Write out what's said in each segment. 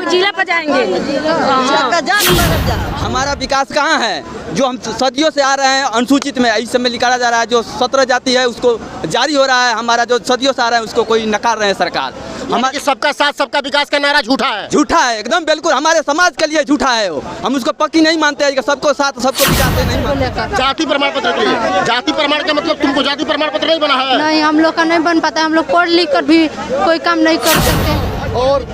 जिला पर जाएंगे। हमारा विकास कहाँ है? जो हम सदियों से आ रहे हैं अनुसूचित में इस समय निकाला जा रहा है, जो 17 जाति है उसको जारी हो रहा है। हमारा जो सदियों से आ रहा है उसको कोई नकार रहे हैं सरकार। हमारे सबका साथ सबका विकास का नारा झूठा है, झूठा है एकदम, बिल्कुल हमारे समाज के लिए झूठा है वो। हम उसको पक्की नहीं मानते हैं कि सबको साथ सबको विकास नहीं मानते। जाति प्रमाण पत्र के लिए, जाति प्रमाण का मतलब तुमको जाति प्रमाण पत्र नहीं बना है? नहीं, हम लोग का नहीं बन पाता, हम लोग पढ़ लिख कर भी कोई काम नहीं कर सकते। और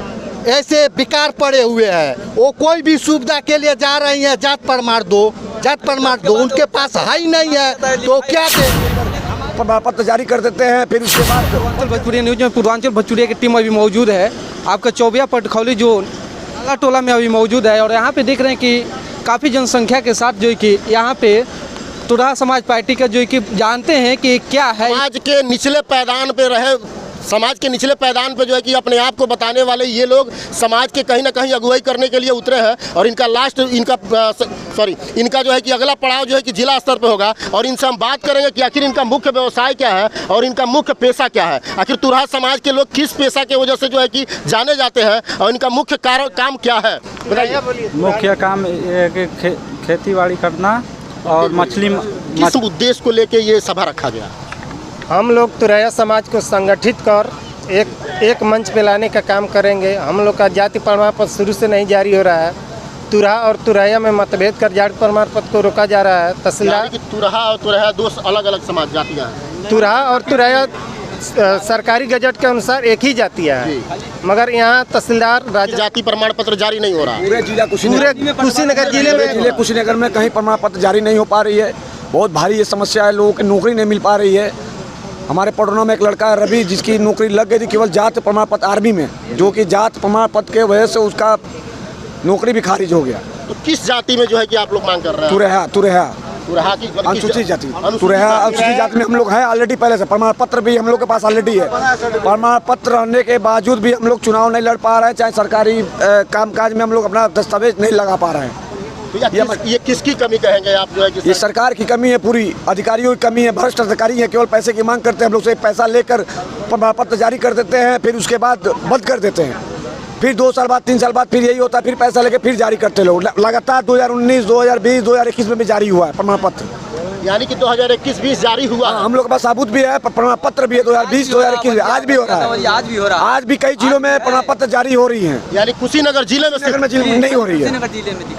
ऐसे बेकार पड़े हुए हैं, वो कोई भी सुविधा के लिए जा रही हैं, जात प्रमाण दो, जात प्रमाण दो, उनके पास है ही नहीं है तो क्या प्रमाण पत्र जारी कर देते हैं। फिर उसके बाद पूर्वांचल भोजपुरिया न्यूज में पूर्वांचल भोजपुरिया की टीम अभी मौजूद है। आपका चौबिया पटखौली जो नाला टोला में अभी मौजूद है और यहाँ पे देख रहे हैं कि काफ़ी जनसंख्या के साथ जो है कि यहाँ पे तुरहा समाज पार्टी का जो है कि जानते हैं कि क्या है। समाज के निचले पैदान पे रहे, समाज के निचले पैदान पे जो है कि अपने आप को बताने वाले ये लोग समाज के कहीं ना कहीं अगुवाई करने के लिए उतरे हैं। और इनका इनका जो है कि अगला पड़ाव जो है कि जिला स्तर पे होगा। और इनसे हम बात करेंगे कि आखिर इनका मुख्य व्यवसाय क्या है और इनका मुख्य पेशा क्या है। आखिर तुरहा समाज के लोग किस पेशा के वजह से जो है कि जाने जाते हैं और इनका मुख्य काम क्या है, बताइए। मुख्य काम खेती बाड़ी करना और मछली। किस उद्देश्य को लेके ये सभा रखा गया? हम लोग तुरैया समाज को संगठित कर एक मंच पे लाने का काम करेंगे। हम लोग का जाति प्रमाण पत्र शुरू से नहीं जारी हो रहा है। तुरहा और तुरैया में मतभेद कर जाति प्रमाण पत्र को रोका जा रहा है। तहसीलदार की तुरहा और तुरैया दो अलग अलग समाज जातियाँ हैं। तुरहा और तुरैया सरकारी गजट के अनुसार एक ही जातियाँ है, मगर यहाँ तहसीलदार जाति प्रमाण पत्र जारी नहीं हो रहा। पूरे जिला कुशीनगर जिले कुशीनगर में कहीं प्रमाण पत्र जारी नहीं हो पा रही है। बहुत भारी ये समस्या है, लोगों की नौकरी नहीं मिल पा रही है। हमारे पटना में एक लड़का है रवि, जिसकी नौकरी लग गई थी केवल जात प्रमाण पत्र आर्मी में, जो कि जात प्रमाण पत्र के वजह से उसका नौकरी भी खारिज हो गया। तो किस जाति में जो है कि आप लोग मांग कर रहे हैं? तुरहा की अनुसूचित जाति, तुरहा अनुसूचित जाति में हम लोग हैं ऑलरेडी पहले से। प्रमाण पत्र भी हम लोग के पास ऑलरेडी है। प्रमाण पत्र रहने के बावजूद भी हम लोग चुनाव नहीं लड़ पा रहे हैं, चाहे सरकारी कामकाज में हम लोग अपना दस्तावेज नहीं लगा पा रहे हैं। ये किसकी कमी कहेंगे आप जो है कि? ये सरकार की कमी है, पूरी अधिकारियों की कमी है, भ्रष्ट अधिकारी है, केवल पैसे की मांग करते हैं। हम लोग से पैसा लेकर प्रमाण पत्र जारी कर देते हैं, फिर उसके बाद बंद कर देते हैं। फिर 2 साल बाद 3 साल बाद फिर यही होता है, फिर पैसा लेके फिर जारी करते लोग। लगातार 2019, 2020, 2021 में भी जारी हुआ है प्रमाण पत्र। यानी कि 2021-20 जारी हुआ। हम लोग के पास साबुत भी है, प्रमाण पत्र भी है 2020, 2021 आज भी हो रहा है। आज भी कई जिलों में प्रमाण पत्र जारी हो रही हैं। यानी कुशीनगर जिले में नहीं हो रही है।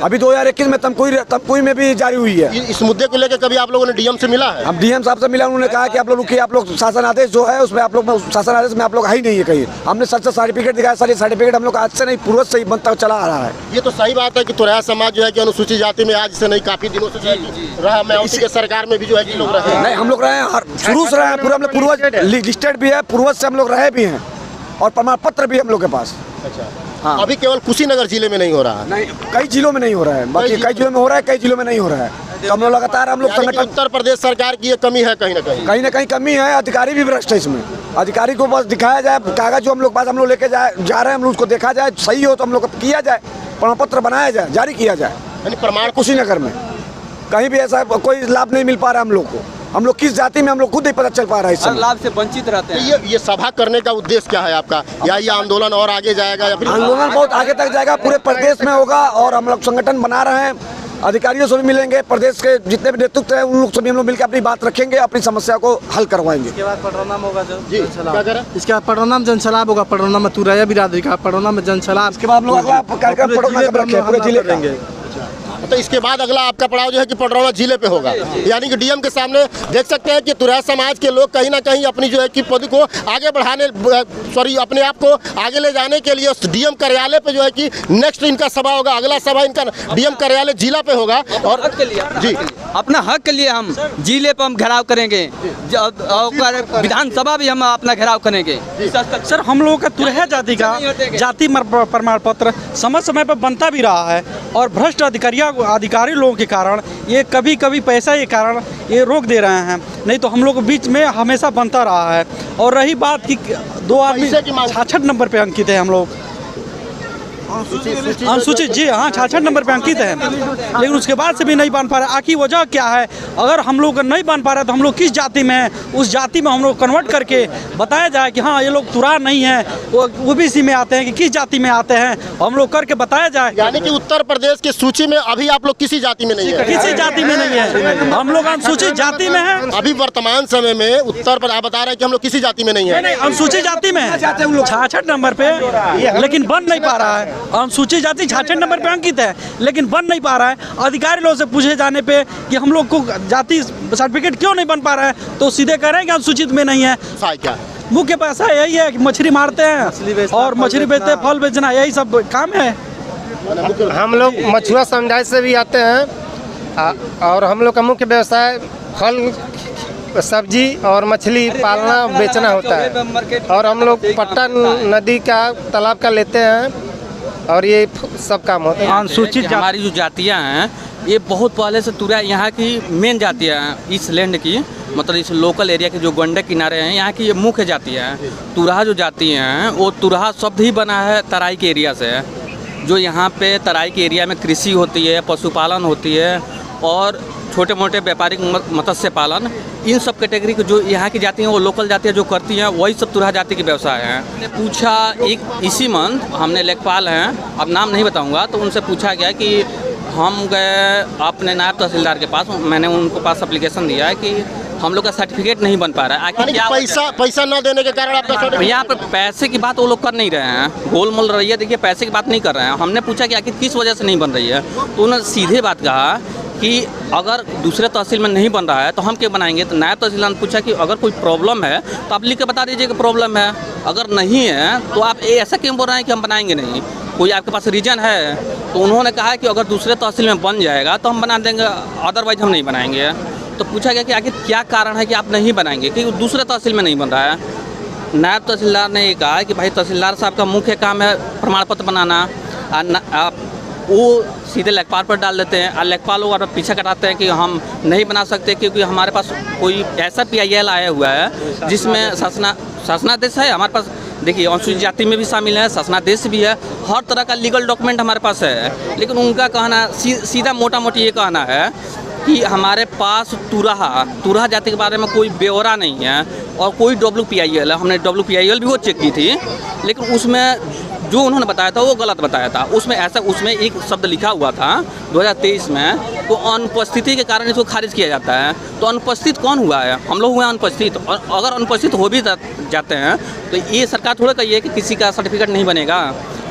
अभी 2021 में तमकुई में भी जारी हुई है। इस मुद्दे को लेकर कभी आप लोगों ने डीएम से मिला है? हम डीएम साहब से मिला, उन्होंने कहा कि आप लोग रुकिए, आप लोग शासन आदेश जो है उसमें आप लोग, शासन आदेश में आप लोग है ही नहीं है कहीं। हमने सर से सर्टिफिकेट दिखाया, सर ये सर्टिफिकेट हम लोग आज से नहीं पूर्व से ही बनता चला आ रहा है। ये तो सही बात है कि तुरैया समाज जो है कि अनुसूचित जाति में आज से नहीं, काफी दिनों से रहा। मैं उसी के सरकार में भी जो है कि नहीं, हम लोग रहे हैं, शुरू से रहे हैं, पूरा हम लोग पूर्वज लिस्टेड भी है, पूर्वज से हम लोग रहे भी हैं और प्रमाण पत्र भी हम लोग के पास। अच्छा, हाँ। अभी केवल कुशीनगर जिले में नहीं हो रहा है? नहीं, कई जिलों में नहीं हो रहा है, बाकी कई जिलों में हो रहा है, कई जिलों में नहीं हो रहा है। तो हम लोग लगातार हम लोग संगठन, उत्तर प्रदेश सरकार की ये कमी है, कहीं ना कहीं कमी है। अधिकारी भी भ्रष्ट है इसमें। अधिकारी को बस दिखाया जाए, कागज जो हम लोग पास हम लोग लेके जा रहे हैं, हम लोग उसको देखा जाए, सही हो तो हम लोग किया जाए, प्रमाण पत्र बनाया जाए, जारी किया जाए। प्रमाण कुशीनगर में कहीं भी ऐसा कोई लाभ नहीं मिल पा रहा हम लोग को। हम लोग किस जाति में हम लोग खुद नहीं पता चल पा रहा है, इस लाभ से वंचित रहते हैं। ये सभा करने का उद्देश्य क्या है आपका? या ये आंदोलन और आगे जाएगा या फिर? आंदोलन बहुत आगे तक जाएगा, पूरे प्रदेश में होगा। और हम लोग संगठन बना रहे हैं, अधिकारियों से भी मिलेंगे, प्रदेश के जितने भी नेतृत्व है उन लोग से भी हम लोग मिलकर अपनी बात रखेंगे, अपनी समस्या को हल करवाएंगे। इसके बाद पटना होगा इसके बाद पटना में जनसलाब होगा, पटना में तुरैया बिरादरी का पटना में जनसलाब। इसके बाद हम लोग अगला कार्यक्रम पूरे जिले करेंगे। तो इसके बाद अगला आपका पड़ाव जो है कि पटरौना जिले पे होगा। यानी कि डीएम के सामने देख सकते हैं कि तुरैया समाज के लोग कहीं ना कहीं अपनी जो है कि पद को आगे बढ़ाने, अपने आप को आगे ले जाने के लिए डीएम कार्यालय पे जो है कि नेक्स्ट इनका सभा होगा। अगला सभा इनका डीएम कार्यालय जिला पे होगा। और हक के लिए जी, अपना हक के लिए हम जिले पर हम घेराव करेंगे, विधानसभा भी हम अपना घेराव करेंगे। सर, हम लोगों का तुरैया जाति का जाति प्रमाण पत्र समय समय पर बनता भी रहा है और भ्रष्ट अधिकारी लोगों के कारण ये कभी पैसा के कारण ये रोक दे रहे हैं, नहीं तो हम लोग के बीच में हमेशा बनता रहा है। और रही बात कि 2 आदमी 66 नंबर पे अंकित है हम लोग। अनुसूचित जी हाँ 66 नंबर पे अंकित है, लेकिन उसके बाद से भी नहीं बन पा रहा। आखिर वजह क्या है? अगर हम लोग नहीं बन पा रहा तो हम लोग किस जाति में हैं, उस जाति में हम लोग कन्वर्ट करके बताया जाए कि हाँ ये लोग तुरा नहीं है, वो ओबीसी में आते हैं कि किस जाति में आते हैं, हम लोग करके बताया जाए। यानी कि उत्तर प्रदेश की सूची में अभी आप लोग किसी जाति में नहीं है? किसी जाति में नहीं है, हम लोग अनुसूचित जाति में हैं। अभी वर्तमान समय में उत्तर प्रदेश आप बता रहे हैं कि हम लोग किसी जाति में नहीं है? नहीं, अनुसूचित जाति में है 66 नंबर पे, लेकिन बन नहीं पा रहा है। अनुसूचित जाति 66 नंबर पे अंकित है, लेकिन बन नहीं पा रहा है। अधिकारी लोगों से पूछे जाने पे कि हम लोग को जाति सर्टिफिकेट क्यों नहीं बन पा रहा है, तो सीधे कह रहे हैं कि अनुसूचित में नहीं है। क्या मुख्य पैसा यही है कि मछली मारते हैं और मछली बेचते हैं, फल बेचना, यही सब काम है। हम लोग मछुआ समुदाय से भी आते हैं और हम लोग का मुख्य व्यवसाय फल, सब्जी और मछली पालना बेचना होता है। और हम लोग पट्टा नदी का तालाब का लेते हैं और ये सब काम होता है। अनुसूचित हमारी जो जातियाँ हैं ये बहुत पहले से तुरा यहाँ की मेन जातियाँ हैं, इस लैंड की, मतलब इस लोकल एरिया के जो गंडक किनारे हैं यहाँ की ये मुख्य जातियाँ हैं। तुरहा जो जाति हैं वो तुरहा शब्द ही बना है तराई के एरिया से, जो यहाँ पे तराई के एरिया में कृषि होती है, पशुपालन होती है और छोटे मोटे व्यापारिक मत्स्य पालन, इन सब कैटेगरी को जो यहाँ की जाति हैं वो लोकल जातियाँ जो करती हैं वही सब तुरहा जाति के व्यवसाय हैं। मैंने पूछा एक इसी मंथ हमने लेखपाल हैं, अब नाम नहीं बताऊँगा, तो उनसे पूछा गया कि हम गए अपने नायब तहसीलदार के पास, मैंने उनको पास एप्लीकेशन दिया है कि हम लोग का सर्टिफिकेट नहीं बन पा रहा है। आखिर क्या पैसा न देने के कारण आपका यहाँ पर पैसे की बात वो लोग कर नहीं रहे हैं, गोलमोल रही है, देखिए पैसे की बात नहीं कर रहे हैं। हमने पूछा कि आखिर किस वजह से नहीं बन रही है, तो उन्होंने सीधे बात कहा कि अगर दूसरे तहसील में नहीं बन रहा है तो हम क्यों बनाएंगे। तो नायब तहसीलदार ने पूछा कि अगर कोई प्रॉब्लम है तो आप लिख के बता दीजिए कि प्रॉब्लम है, अगर नहीं है तो आप ऐसा क्यों बोल रहे हैं कि हम बनाएंगे नहीं, कोई आपके पास रीजन है। तो उन्होंने कहा कि अगर दूसरे तहसील में बन जाएगा तो हम बना देंगे, अदरवाइज हम नहीं बनाएंगे। तो पूछा गया कि आखिर क्या कारण है कि आप नहीं बनाएंगे, क्योंकि दूसरे तहसील में नहीं बन रहा है। नायब तहसीलदार ने ये कहा कि भाई तहसीलदार साहब का मुख्य काम है प्रमाण पत्र बनाना, वो सीधे लेखपाल पर डाल देते हैं और लेखपाल लोग पीछे कटाते हैं कि हम नहीं बना सकते क्योंकि हमारे पास कोई ऐसा PIL आया हुआ है जिसमें शासनादेश है हमारे पास। देखिए अनुसूचित जाति में भी शामिल है, शासनादेश भी है, हर तरह का लीगल डॉक्यूमेंट हमारे पास है। लेकिन उनका कहना सीधा मोटा मोटी ये कहना है कि हमारे पास तुरहा जाति के बारे में कोई ब्यौरा नहीं है और कोई WPIL है। हमने WPIL भी वो चेक की थी, लेकिन उसमें जो उन्होंने बताया था वो गलत बताया था। उसमें एक शब्द लिखा हुआ था 2023 में, तो अनुपस्थिति के कारण इसको खारिज किया जाता है। तो अनुपस्थित कौन हुआ है? हम लोग हुए हैं अनुपस्थित। और अगर अनुपस्थित हो भी जाते हैं तो ये सरकार थोड़ा कही है कि किसी का सर्टिफिकेट नहीं बनेगा,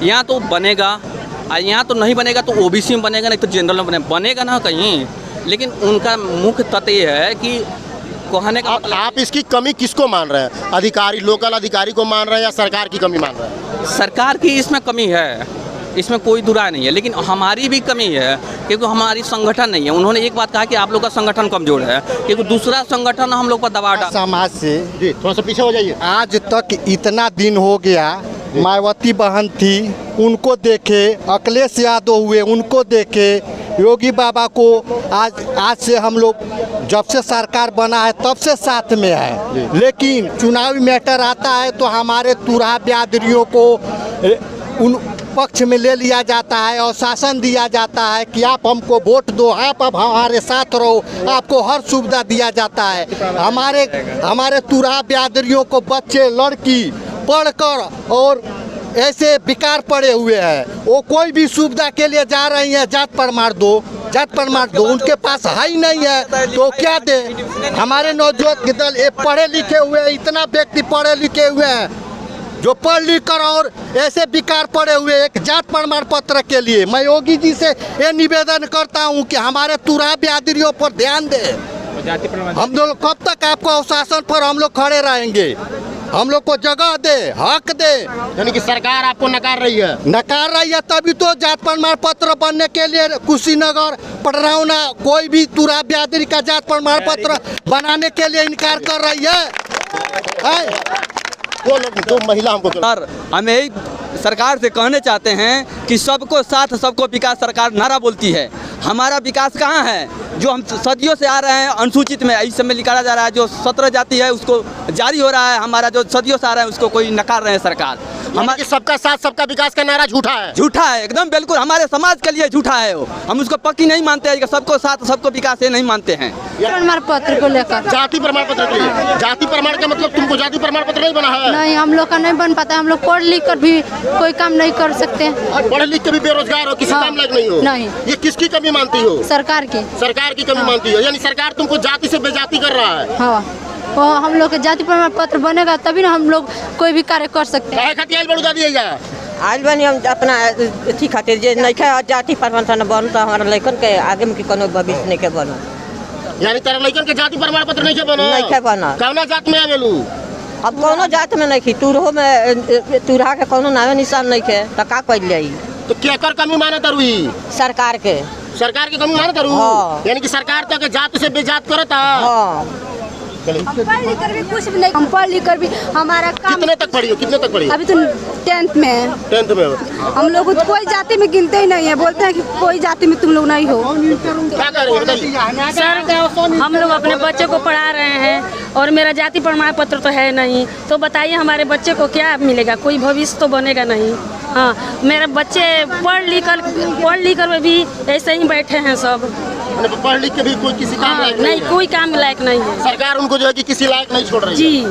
यहाँ तो बनेगा, और यहाँ तो नहीं बनेगा तो OBC में बनेगा, नहीं तो जनरल में बनेगा ना कहीं। लेकिन उनका मुख्य तथ्य ये है कि कहने का आप इसकी कमी किसको मान रहे हैं? अधिकारी, लोकल अधिकारी को मान रहे हैं या सरकार की कमी मान रहे हैं? सरकार की इसमें कमी है, इसमें कोई दुराय नहीं है, लेकिन हमारी भी कमी है क्योंकि हमारी संगठन नहीं है। उन्होंने एक बात कहा कि आप लोग का संगठन कमजोर है, क्योंकि दूसरा संगठन हम लोग पर दबाव डाल। समाज से जी थोड़ा सा पीछे हो जाइए। आज तक इतना दिन हो गया, मायावती बहन थी उनको देखे, अखिलेश यादव हुए उनको देखे, योगी बाबा को आज से हम लोग जब से सरकार बना है तब से साथ में है। लेकिन चुनावी मैटर आता है तो हमारे तुरहा बिरादरियों को उन पक्ष में ले लिया जाता है और शासन दिया जाता है कि आप हमको वोट दो, आप अब हमारे साथ रहो, आपको हर सुविधा दिया जाता है। हमारे तुरहा बिरादरियों को बच्चे लड़की पढ़कर और ऐसे बेकार पड़े हुए हैं, वो कोई भी सुविधा के लिए जा रही हैं, जात प्रमाण दो, उनके पास है ही नहीं है तो क्या दे। हमारे नौजवान दल ये पढ़े लिखे हुए हैं, इतना व्यक्ति पढ़े लिखे हुए हैं जो पढ़ लिख कर और ऐसे बेकार पड़े हुए एक जात प्रमाण पत्र के लिए। मैं योगी जी से ये निवेदन करता हूँ कि हमारे तुरहा बिरादरियों पर ध्यान दे। हम लोग कब तक आपको शासन पर हम लोग खड़े रहेंगे? हम लोग को जगह दे, हक दे। यानी कि सरकार आपको नकार रही है, तभी तो जात प्रमाण पत्र बनने के लिए कुशीनगर, पटरौना कोई भी तुरहा बिरादरी का जात प्रमाण पत्र बनाने के लिए इनकार कर रही है। वो लोग जो महिला हमको हम यही सरकार से कहने चाहते हैं कि सबको साथ सबको विकास सरकार नारा बोलती है। हमारा विकास कहाँ है? जो हम सदियों से आ रहे हैं अनुसूचित में इस समय निकाला जा रहा है, जो 17 जाति है उसको जारी हो रहा है, हमारा जो सदियों से आ रहा है उसको कोई नकार रहे हैं सरकार। हमारे सबका साथ सबका विकास का नारा झूठा है। झूठा है एकदम, बिल्कुल हमारे समाज के लिए झूठा है वो। हम उसको पक्की नहीं मानते हैं कि सबको साथ सबको विकास ये नहीं मानते हैं। प्रमाण पत्र को लेकर जाति प्रमाण पत्र के लिए, जाति प्रमाण का मतलब तुमको जाति प्रमाण पत्र नहीं बना है? नहीं, हम लोग का नहीं बन पाता। हम लोग पढ़ लिख कर भी कोई काम नहीं कर सकते। पढ़े लिख के भी बेरोजगार हो, किसी हाँ, काम लायक नहीं हो। नहीं। ये किसकी कमी मानती हो? सरकार की। सरकार की कमी मानती हो, यानी सरकार तुमको जाति से बेजाति कर रहा है। हाँ, वो हम लोग के जाति प्रमाण पत्र बनेगा तभी ना हम लोग कोई भी कार्य कर सकते हैं। काहे खातिर आइल बड़ू दिया जाए? आज बनी हम अपना अथी खातिर जे नहीं खे जाति प्रमाण पत्र बन तो हमारा लड़कन के आगे में कोनो भविष्य नहीं के बनो। यानी तेरा लड़कन के जाति प्रमाण पत्र नहीं के बनो? नहीं के बनो। कौना जात में आवेलू? अब कोनो जात में नहीं खी, तुरहो में तुरहा के कोनो नामे निशान नहीं के तो का कइल जाई? तो केकर कमी माने तरुई? सरकार के। सरकार की कमी माने तरू? हाँ। यानी कि सरकार तो के जात से बेजात करता। हाँ, हम पढ़ लिख कर भी कुछ भी नहीं, हम पढ़ लिख कर भी हमारा काम। कितने तक पढ़ी हो? कितने तक पढ़ी? अभी तो 10th में है। 10th में हो। हम लोग को कोई जाति में गिनते ही नहीं है, बोलते हैं कि कोई जाति में तुम लोग नहीं हो। क्या कह रहे हो बताइए? सर, हम लोग अपने बच्चे को पढ़ा रहे हैं और मेरा जाति प्रमाण पत्र तो है नहीं, तो बताइए हमारे बच्चे को क्या मिलेगा? कोई भविष्य तो बनेगा नहीं। हाँ, मेरे बच्चे पढ़ लिख कर भी ऐसे ही बैठे हैं सब। पढ़ लिख के भी कोई किसी काम लायक नहीं, कोई काम लायक नहीं है। सरकार उनको जो है कि किसी लायक नहीं छोड़ रही है। जी,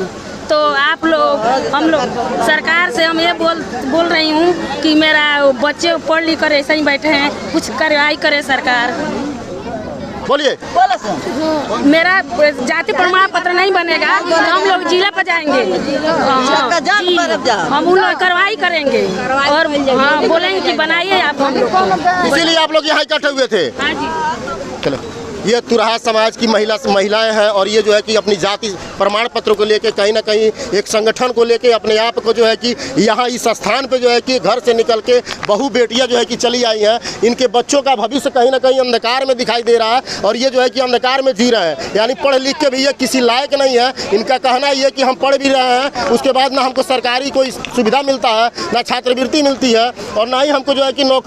तो आप लोग हम लोग सरकार से हम ये बोल रही हूँ कि मेरा बच्चे पढ़ लिख कर ऐसे ही बैठे हैं, कुछ कार्रवाई करे सरकार। बोलिए। मेरा जाति प्रमाण पत्र नहीं बनेगा तो हम लोग जिला पर जाएंगे। हम उन लोग कार्रवाई करेंगे और हाँ बोलेंगे कि बनाइए आप हम लोग। इसीलिए आप लोग यहाँ इकट्ठे हुए थे। हाँ जी। चलो, ये तुरहा समाज की महिलाएं हैं और ये जो है कि अपनी जाति प्रमाण पत्र को लेके कहीं ना कहीं एक संगठन को लेके अपने आप को जो है कि यहाँ इस स्थान पे जो है कि घर से निकल के बहू बेटियाँ जो है कि चली आई हैं। इनके बच्चों का भविष्य कहीं ना कहीं अंधकार में दिखाई दे रहा है और ये जो है कि अंधकार में जी रहे हैं, यानी पढ़ लिख के भी ये किसी लायक नहीं है। इनका कहना ये कि हम पढ़ भी रहे हैं, उसके बाद ना हमको सरकारी कोई सुविधा मिलता है, ना छात्रवृत्ति मिलती है और ना ही हमको जो है कि नौकरी